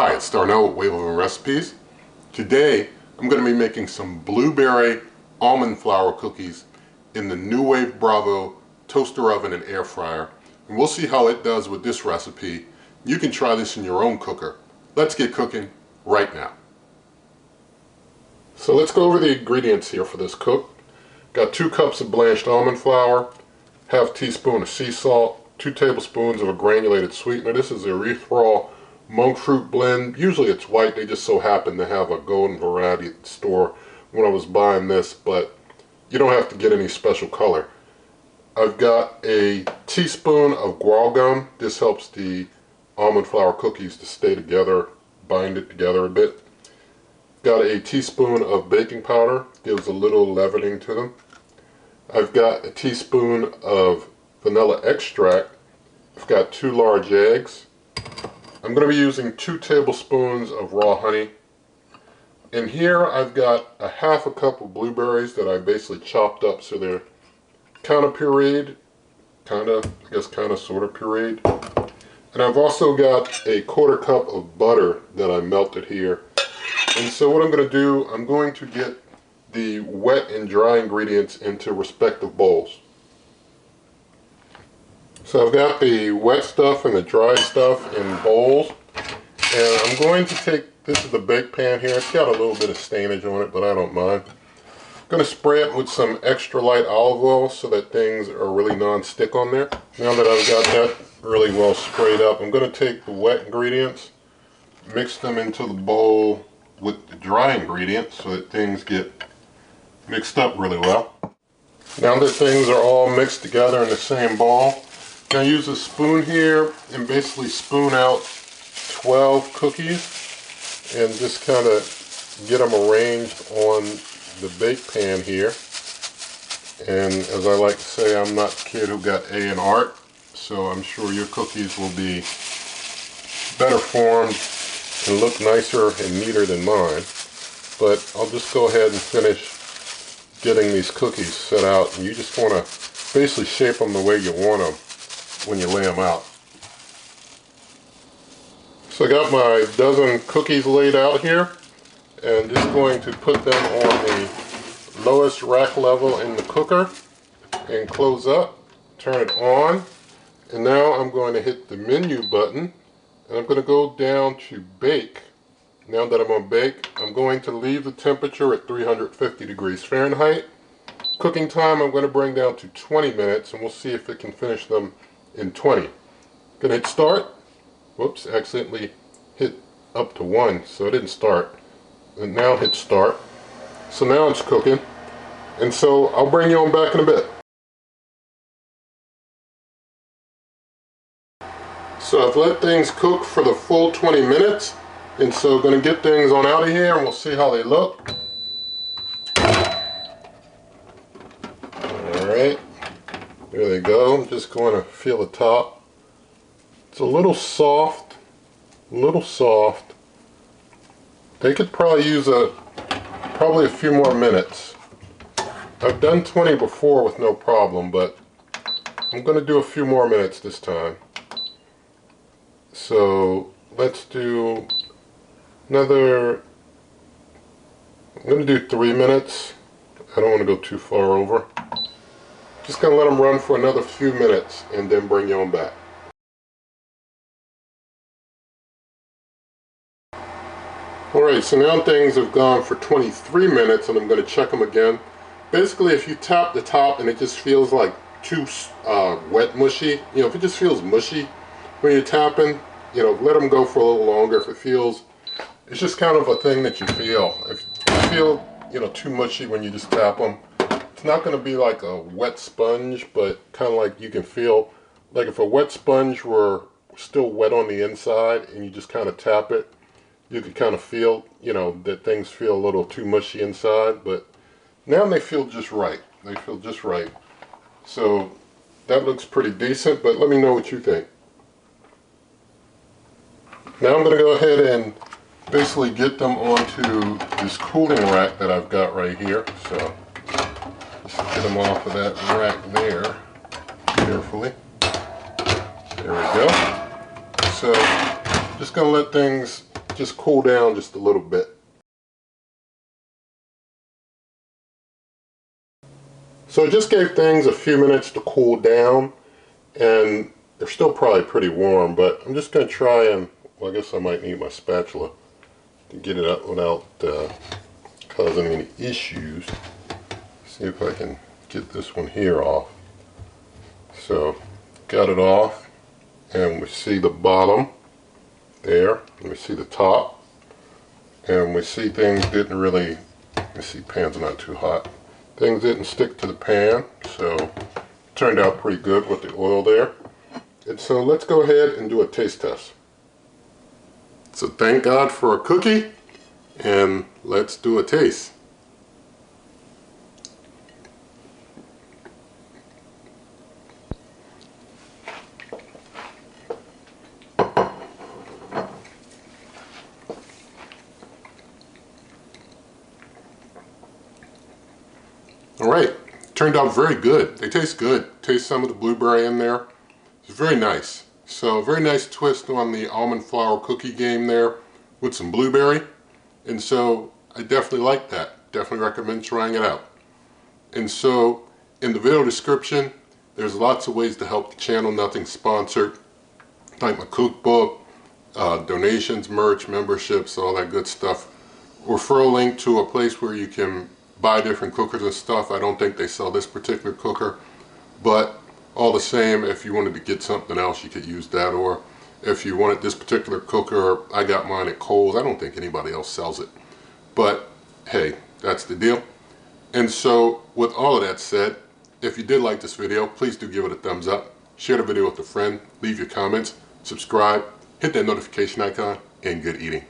Hi, it's NuWave Bravo Recipes. Today I'm going to be making some blueberry almond flour cookies in the NuWave Bravo toaster oven and air fryer. And we'll see how it does with this recipe. You can try this in your own cooker. Let's get cooking right now. So let's go over the ingredients here for this cook. Got 2 cups of blanched almond flour, ½ teaspoon of sea salt, 2 tablespoons of a granulated sweetener. This is a erythritol monk fruit blend. Usually it's white. They just so happen to have a golden variety at the store when I was buying this, but you don't have to get any special color. I've got a teaspoon of guar gum. This helps the almond flour cookies to stay together, bind it together a bit. Got a teaspoon of baking powder, gives a little leavening to them. I've got a teaspoon of vanilla extract. I've got 2 large eggs. I'm going to be using 2 tablespoons of raw honey. In here I've got a ½ cup of blueberries that I basically chopped up so they're kind of pureed, sort of pureed. And I've also got a ¼ cup of butter that I melted here. And so what I'm going to do, I'm going to get the wet and dry ingredients into respective bowls. So I've got the wet stuff and the dry stuff in bowls. And I'm going to take, this is the bake pan here. It's got a little bit of stainage on it, but I don't mind. I'm going to spray it with some extra light olive oil so that things are really non-stick on there. Now that I've got that really well sprayed up, I'm going to take the wet ingredients, mix them into the bowl with the dry ingredients so that things get mixed up really well. Now that things are all mixed together in the same bowl, I'm going to use a spoon here and basically spoon out 12 cookies and just kind of get them arranged on the bake pan here. And as I like to say, I'm not the kid who got A in art, so I'm sure your cookies will be better formed and look nicer and neater than mine. But I'll just go ahead and finish getting these cookies set out, and you just want to basically shape them the way you want them when you lay them out. So I got my dozen cookies laid out here, and just going to put them on the lowest rack level in the cooker and close up, turn it on, and now I'm going to hit the menu button and I'm going to go down to bake. Now that I'm on bake, I'm going to leave the temperature at 350 degrees Fahrenheit. Cooking time I'm going to bring down to 20 minutes, and we'll see if it can finish them in 20. Going to hit start. Whoops, accidentally hit up to 1, so it didn't start. And now hit start. So now it's cooking. And so I'll bring you on back in a bit. So I've let things cook for the full 20 minutes. And so going to get things on out of here and we'll see how they look. Alright, there they go. I'm just going to feel the top. It's a little soft, They could probably use probably a few more minutes. I've done 20 before with no problem, but I'm going to do a few more minutes this time. So let's do another, I'm going to do 3 minutes. I don't want to go too far over. Just going to let them run for another few minutes and then bring you on back. Alright, so now things have gone for 23 minutes and I'm going to check them again. Basically, if you tap the top and it just feels like too wet mushy, if it just feels mushy when you're tapping, let them go for a little longer. If it feels, it's just kind of a thing that you feel. If you feel, too mushy when you just tap them, it's not going to be like a wet sponge, but kind of like you can feel, like if a wet sponge were still wet on the inside and you just kind of tap it, you could kind of feel, that things feel a little too mushy inside, but now they feel just right. They feel just right. So that looks pretty decent, but let me know what you think. Now I'm going to go ahead and basically get them onto this cooling rack that I've got right here. So just get them off of that rack there carefully. There we go. So just going to let things just cool down just a little bit. So I just gave things a few minutes to cool down, and they're still probably pretty warm, but I'm just going to try and, well, I guess I might need my spatula to get it up without causing any issues. See if I can get this one here off. So, got it off, and we see the bottom there, and we see the top, and we see things didn't really, let me see, pan's not too hot. Things didn't stick to the pan, so it turned out pretty good with the oil there. And so let's go ahead and do a taste test. So thank God for a cookie, and let's do a taste. Alright, turned out very good. They taste good. Taste some of the blueberry in there. It's very nice. So very nice twist on the almond flour cookie game there with some blueberry. And so I definitely like that. Definitely recommend trying it out. And so in the video description, there's lots of ways to help the channel. Nothing sponsored. Like my cookbook, donations, merch, memberships, all that good stuff. Referral link to a place where you can buy different cookers and stuff. I don't think they sell this particular cooker, but all the same, if you wanted to get something else, you could use that. Or if you wanted this particular cooker, I got mine at Kohl's. I don't think anybody else sells it, but hey, that's the deal. And so with all of that said, if you did like this video, please do give it a thumbs up, share the video with a friend, leave your comments, subscribe, hit that notification icon, and good eating.